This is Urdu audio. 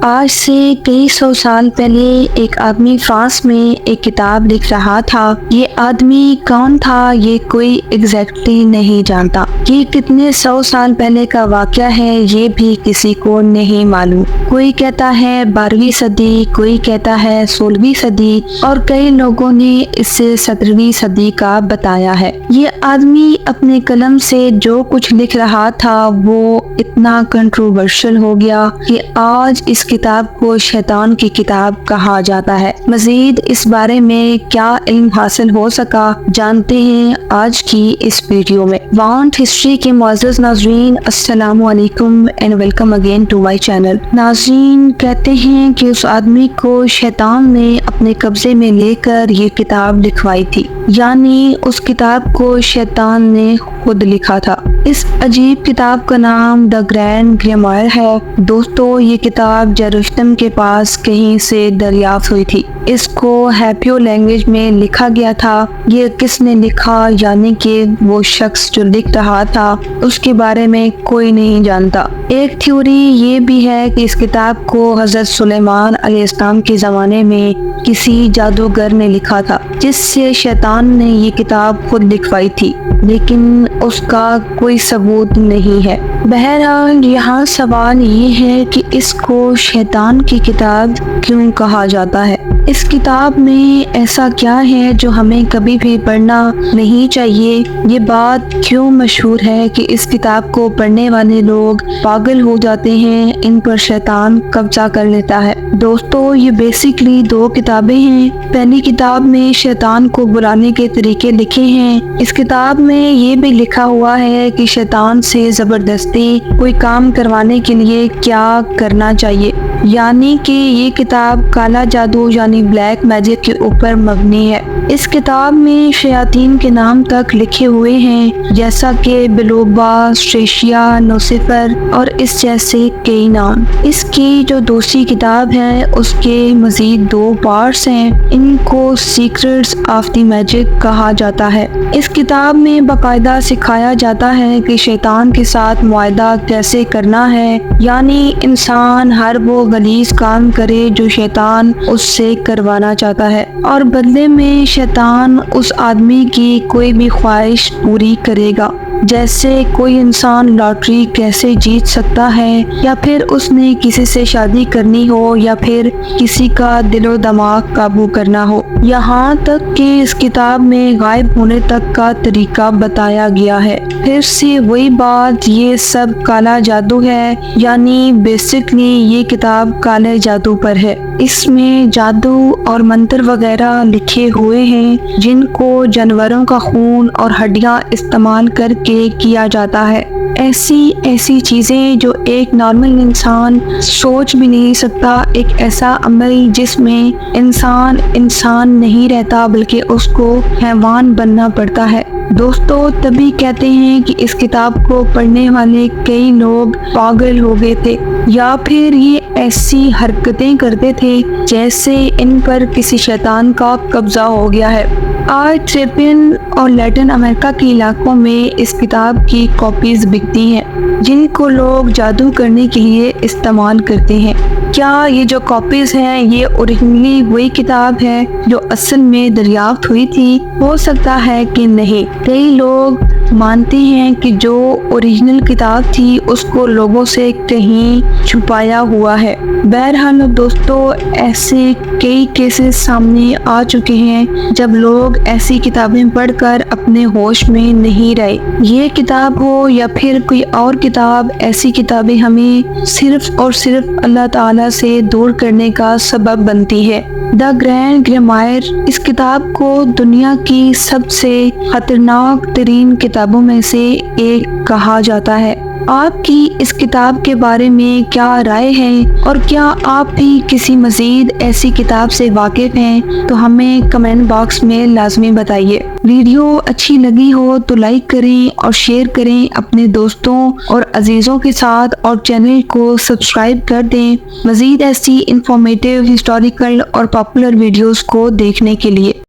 آج سے کئی سو سال پہلے ایک آدمی فرانس میں ایک کتاب لکھ رہا تھا۔ یہ آدمی کون تھا یہ کوئی ایگزیکٹلی نہیں جانتا۔ یہ کتنے سو سال پہلے کا واقعہ ہے یہ بھی کسی کو نہیں معلوم۔ کوئی کہتا ہے 12ویں صدی، کوئی کہتا ہے 16ویں صدی اور کئی لوگوں نے اسے 17ویں صدی کا بتایا ہے۔ یہ آدمی اپنے قلم سے جو کچھ لکھ رہا تھا وہ اتنا کنٹروورشل ہو گیا کہ آج اس کتاب کو شیطان کی کتاب کہا جاتا ہے۔ مزید اس بارے میں کیا علم حاصل ہو سکا جانتے ہیں آج کی اس ویڈیو میں۔ وانٹ ہسٹری کے معزز ناظرین السلام علیکم and welcome again to my channel. ناظرین کہتے ہیں کہ اس آدمی کو شیطان نے اپنے قبضے میں لے کر یہ کتاب لکھوائی تھی، یعنی اس کتاب کو شیطان نے خود لکھا تھا۔ اس عجیب کتاب کا نام دا گرینڈ گریمائر ہے۔ دوستو یہ کتاب جیروسلم کے پاس کہیں سے دریافت ہوئی تھی۔ اس کو ہیبریو لینگویج میں لکھا گیا تھا۔ یہ کس نے لکھا یعنی کہ وہ شخص جو لکھ رہا تھا اس کے بارے میں کوئی نہیں جانتا۔ ایک تھیوری یہ بھی ہے کہ اس کتاب کو حضرت سلیمان علیہ السلام کے زمانے میں کسی جادوگر نے لکھا تھا جس سے شیطان نے یہ کتاب خود لکھوائی تھی، لیکن اس کا کوئی ثبوت نہیں ہے۔ بہرحال یہاں سوال یہ ہے کہ اس کو شیطان کی کتاب کیوں کہا جاتا ہے؟ اس کتاب میں ایسا کیا ہے جو ہمیں کبھی بھی پڑھنا نہیں چاہیے؟ یہ بات کیوں مشہور ہے کہ اس کتاب کو پڑھنے والے لوگ پاگل ہو جاتے ہیں، ان پر شیطان قبضہ کر لیتا ہے؟ دوستو یہ بیسیکلی دو کتابیں ہیں۔ پہلی کتاب میں شیطان کو بلانے کے طریقے لکھے ہیں۔ اس کتاب میں یہ بھی لکھا ہوا ہے کہ شیطان سے زبردستی کوئی کام کروانے کے لیے کیا کرنا چاہیے، یعنی کہ یہ کتاب کالا جادو یعنی بلیک میجک کے اوپر مبنی ہے۔ اس کتاب میں شیاطین کے نام تک لکھے ہوئے ہیں جیسا کہ بلوبا، سٹریشیا، نوسفر اور اس جیسے کئی نام۔ اس کی جو دوسری کتاب ہے اس کے مزید 2 پارٹس ہیں، ان کو سیکرٹس آف دی میجک کہا جاتا ہے۔ اس کتاب میں باقاعدہ سکھایا جاتا ہے کہ شیطان کے ساتھ معاہدہ کیسے کرنا ہے، یعنی انسان ہر وہ غلیظ کام کرے جو شیطان اس سے کروانا چاہتا ہے اور بدلے میں شیطان اس آدمی کی کوئی بھی خواہش پوری کرے گا، جیسے کوئی انسان لاٹری کیسے جیت سکتا ہے، یا پھر اس نے کسی سے شادی کرنی ہو، یا پھر کسی کا دل و دماغ قابو کرنا ہو، یہاں تک کہ اس کتاب میں غائب ہونے تک کا طریقہ بتایا گیا ہے۔ پھر سے وہی بات، یہ سب کالا جادو ہے، یعنی بیسکلی یہ کتاب کالے جادو پر ہے۔ اس میں جادو اور منتر وغیرہ لکھے ہوئے ہیں جن کو جانوروں کا خون اور ہڈیاں استعمال کر کے کیا جاتا ہے۔ ایسی چیزیں جو ایک نارمل انسان سوچ بھی نہیں سکتا، ایک ایسا عمل جس میں انسان نہیں رہتا بلکہ اس کو حیوان بننا پڑتا ہے۔ دوستو تبھی کہتے ہیں کہ اس کتاب کو پڑھنے والے کئی لوگ پاگل ہو گئے تھے، یا پھر یہ ایسی حرکتیں کرتے تھے جیسے ان پر کسی شیطان کا قبضہ ہو گیا ہے۔ آج ٹریپین اور لیٹن امریکہ کے علاقوں میں اس کتاب کی کاپیز بکتی ہیں جن کو لوگ جادو کرنے کے لیے استعمال کرتے ہیں۔ کیا یہ جو کاپیز ہیں یہ اوریجنلی وہی کتاب ہے جو اصل میں دریافت ہوئی تھی؟ ہو سکتا ہے کہ نہیں۔ کئی لوگ مانتے ہیں کہ جو اوریجنل کتاب تھی اس کو لوگوں سے کہیں چھپایا ہوا ہے۔ بہرحال دوستو ایسے کئی کیسز سامنے آ چکے ہیں جب لوگ ایسی کتابیں پڑھ کر اپنے ہوش میں نہیں رہے۔ یہ کتاب ہو یا پھر کوئی اور کتاب، ایسی کتابیں ہمیں صرف اور صرف اللہ تعالیٰ سے دور کرنے کا سبب بنتی ہے۔ دا گرینڈ گریمائر اس کتاب کو دنیا کی سب سے خطرناک ترین کتابوں میں سے ایک کہا جاتا ہے۔ آپ کی اس کتاب کے بارے میں کیا رائے ہے اور کیا آپ بھی کسی مزید ایسی کتاب سے واقف ہیں تو ہمیں کمنٹ باکس میں لازمی بتائیے۔ ویڈیو اچھی لگی ہو تو لائک کریں اور شیئر کریں اپنے دوستوں اور عزیزوں کے ساتھ، اور چینل کو سبسکرائب کر دیں مزید ایسی انفارمیٹیو، ہسٹوریکل اور پاپولر ویڈیوز کو دیکھنے کے لیے۔